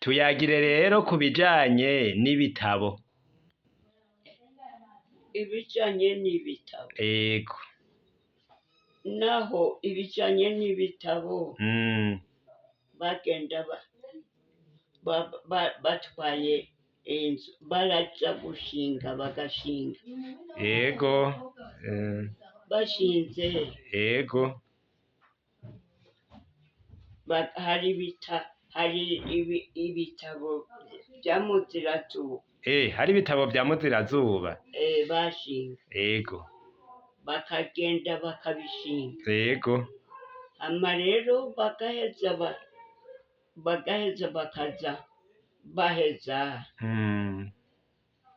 Tuyagire rero ku bijanye n'ibitabo. ibijanye n'ibitabo Ego. naho ibijanye n'ibitabo bagenda batwaye inzu baraja gushinga bagashinga Ego. bashinze Ego. hari ibitabo vya Muzirazuba Hari ibitabo vya Muzirazuba. bashinga Ego. bakagenda bakabishinga Ego. hama rero bagaheza bakaza baheza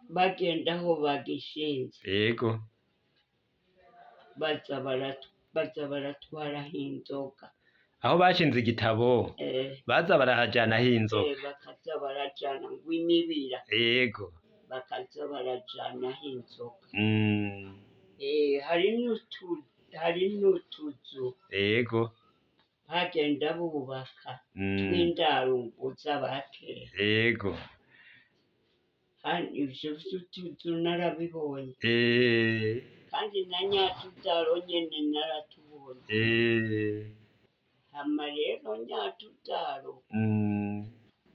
bagenda aho bagishinze Ego. baza baratwaraho inzoga Aho bashinze igitabo baza barahajanaho inzoga. bakaza barajana ngw'imibira Ego. bakaza barajanaho inzoga Mm. hari n'utuzu Ego. bagenda bubaka tw'indarungu z'abakera Ego. ivyo vy'utuzu narabibonye Eh. kandi na Nyatuzaro nyene naratubonye hama rero Nyatuzaro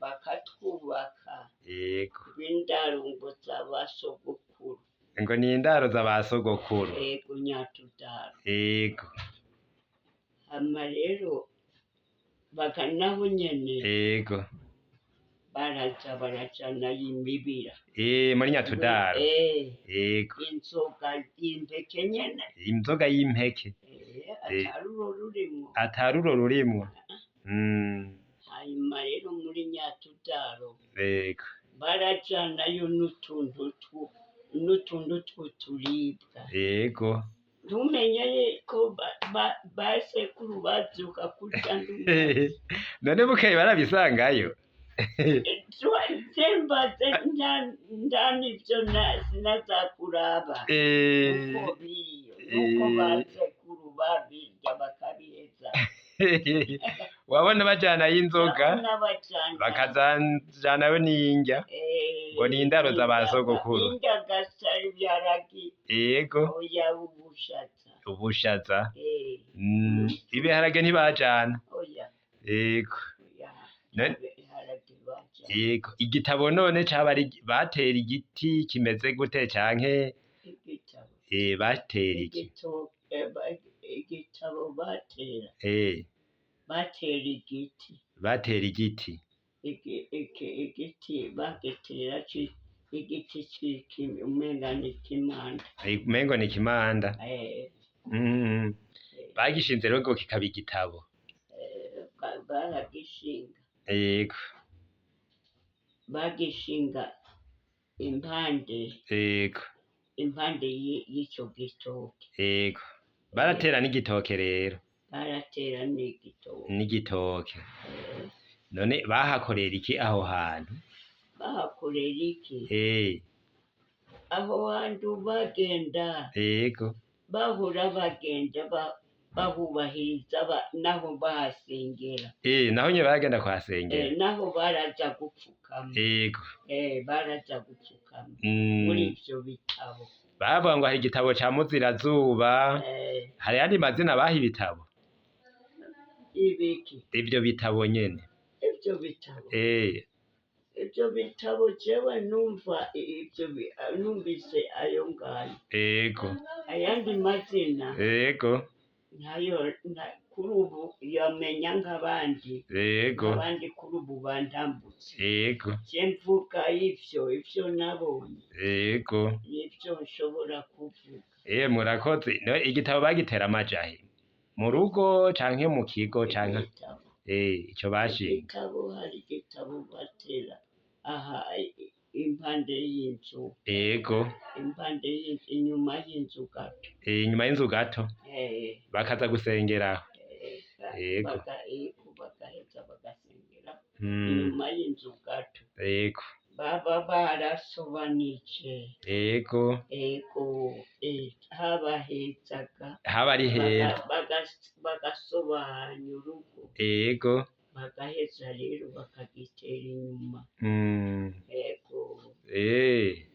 bakatwubaka Ego. tw'indarungu z'abasogokuru Ngo ni indaro z'abasogokuru. ego Nyatuzaro Ego. hama rero naho nyene Ego. baraza barajanayo imibira Muri Nyatudaro. Ego. inzoga y'impeke nyene Inzoga y'impeke. Ataruro rurimwo. hanyuma rero muri Nyatudaro Ego. barajanayo n'utuntu tw'uturibwa Ego. ntumenye ko basekuru bavyuka kurya None bukeye barabisangayo. zembaze ndanivyo sinazakuraba uko biriyo nuko basekuru babirya bakabiheza Wabona bajanayo inzoga bakazajanayo n'indya ngo ni indaro z'abasogokuru. indagasa ibiharagi Ego. oya Ubushaza. Ibiharage ntibajana. oya Ego. ibiharagi bajana Ego. Igitabo none caba batera igiti kimeze gute canke igitabo batera iki? igitabo batera igiti. Batera igiti. igiti bagitera igiti umenga ni kimanda. Umengo ni kimanda. Bagishinze rero ngo kikaba igitabo. Baragishinga. Ego. Bagishinga impande. Ego. Impande y'ico gitoke. Ego. Baratera n'igitoke rero. Baratera n'igitoke. N'igitoke. None bahakorera iki aho hantu? Bahakorera iki? Aho hantu bagenda. Ego. Bahora bagenda bahubahiriza naho bahasengera. Naho nye bagenda kuhasengera. Naho baraja gupfukama. Ego. Baraja gupfukama. Muri ivyo bitabo. Bavuga ngo hari igitabo ca Muzirazuba. Hari yandi mazina baha ibitabo? Ibiki? Ivyo bitabo nyene. Ivyo bitabo? Ivyo bitabo jewe numvise ayo ngayo. Ego. Ayandi mazina. Ego. Nayo kuri ubu yamenya nk'abandi. Ego. Abandi kuri ubu bandambutse. Ego. Je mvuga ivyo nabonye. Ego. Nivyo nshobora kuvuga. Murakoze. Igitabo bagitera amajahe? Mu rugo canke mu kigo canke? Ico bashinga. Igitabo hari igitabo batera aha impande y'inzu. Ego. Impande y'inzu, inyuma y'inzu gato. Inyuma y'inzu gato? Bakaza gusengeraho. Ego. Bagaheza bagasengera inyuma y'inzu gato. Ego. Baba barasobanije. Ego. Ego. Habahezaga. Haba ari heza. Bagasobanya urugo. Ego. bagaheza rero bakagitera inyuma. Mm. Yego. Eh.